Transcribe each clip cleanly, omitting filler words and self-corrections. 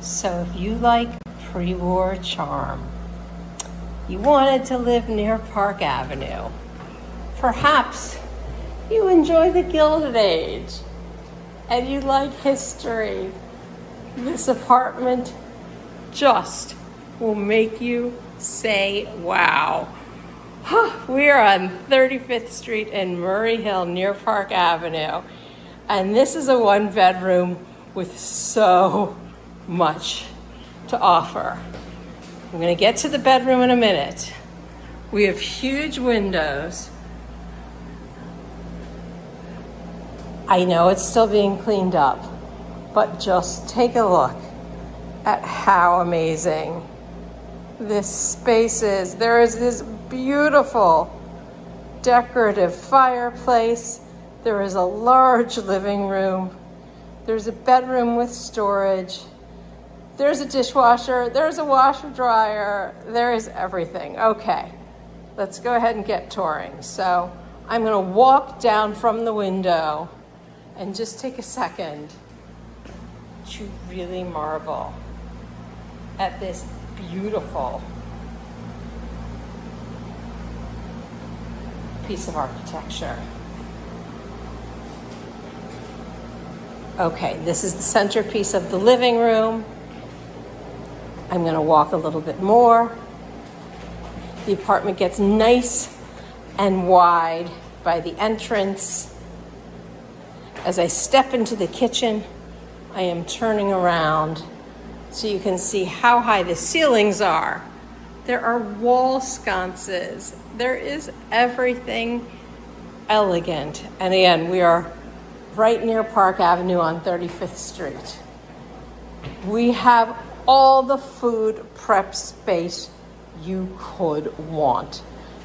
So if you like pre-war charm, you wanted to live near Park Avenue, perhaps you enjoy the Gilded Age and you like history, this apartment just will make you say wow. We are on 35th Street in Murray Hill near Park Avenue, and this is a one-bedroom with so much to offer. I'm going to get to the bedroom in a minute. We have huge windows. I know it's still being cleaned up, but just take a look at how amazing this space is. There is this beautiful decorative fireplace. There is a large living room. There's a bedroom with storage. There's a dishwasher. There's a washer dryer. There is everything. Okay, let's go ahead and get touring. So I'm going to walk down from the window and just take a second to really marvel at this beautiful piece of architecture. Okay, this is the centerpiece of the living room. I'm going to walk a little bit more. The apartment gets nice and wide by the entrance. As I step into the kitchen, I am turning around so you can see how high the ceilings are. There are wall sconces. There is everything elegant. And again, we are right near Park Avenue on 35th Street. We have all the food prep space you could want.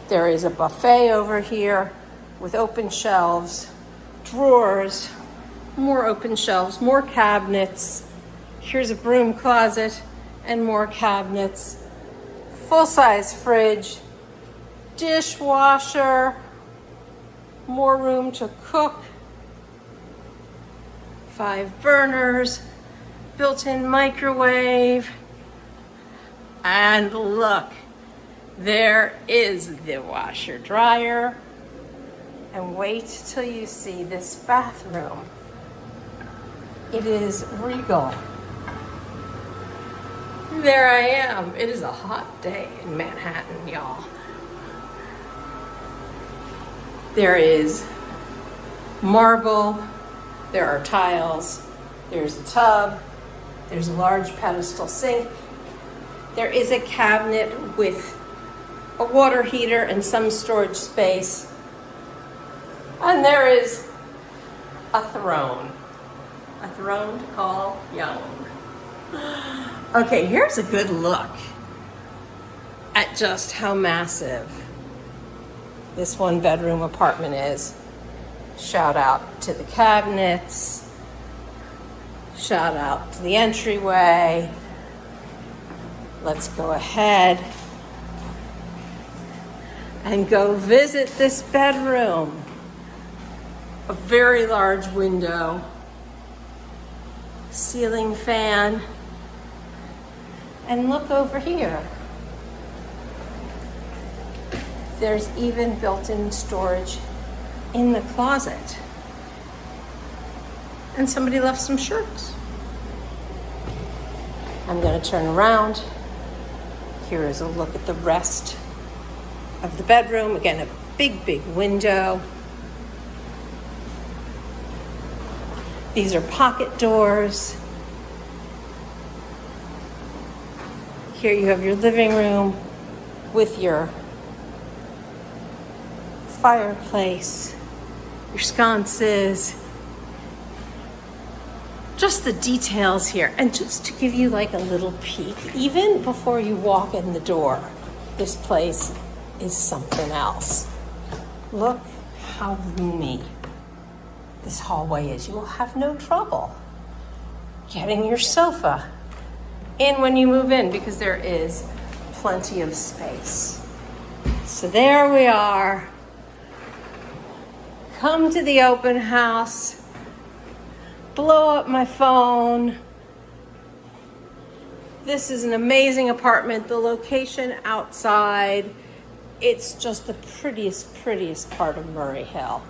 There is a buffet over here with open shelves, drawers, more open shelves, more cabinets. Here's a broom closet and more cabinets. Full-size fridge, dishwasher, more room to cook, 5 burners, built-in microwave, and look, there is the washer dryer. And wait till you see this bathroom. It is regal. There I am. It is a hot day in Manhattan, y'all. There is marble, there are tiles, there's a tub, there's a large pedestal sink, there is a cabinet with a water heater and some storage space, and there is a throne to call young. Okay, here's a good look at just how massive this one-bedroom apartment is. Shout out to the cabinets. Shout out to the entryway. Let's go ahead and go visit this bedroom. A very large window, ceiling fan, and look over here. There's even built-in storage in the closet. And somebody left some shirts. I'm going to turn around. Here is a look at the rest of the bedroom. Again, a big window. These are pocket doors. Here you have your living room with your fireplace, your sconces, just the details here. And just to give you like a little peek, even before you walk in the door, this place is something else. Look how roomy this hallway is. You will have no trouble getting your sofa in when you move in because there is plenty of space. So there we are. Come to the open house, blow up my phone, This is an amazing apartment. The location outside, it's just the prettiest part of Murray Hill.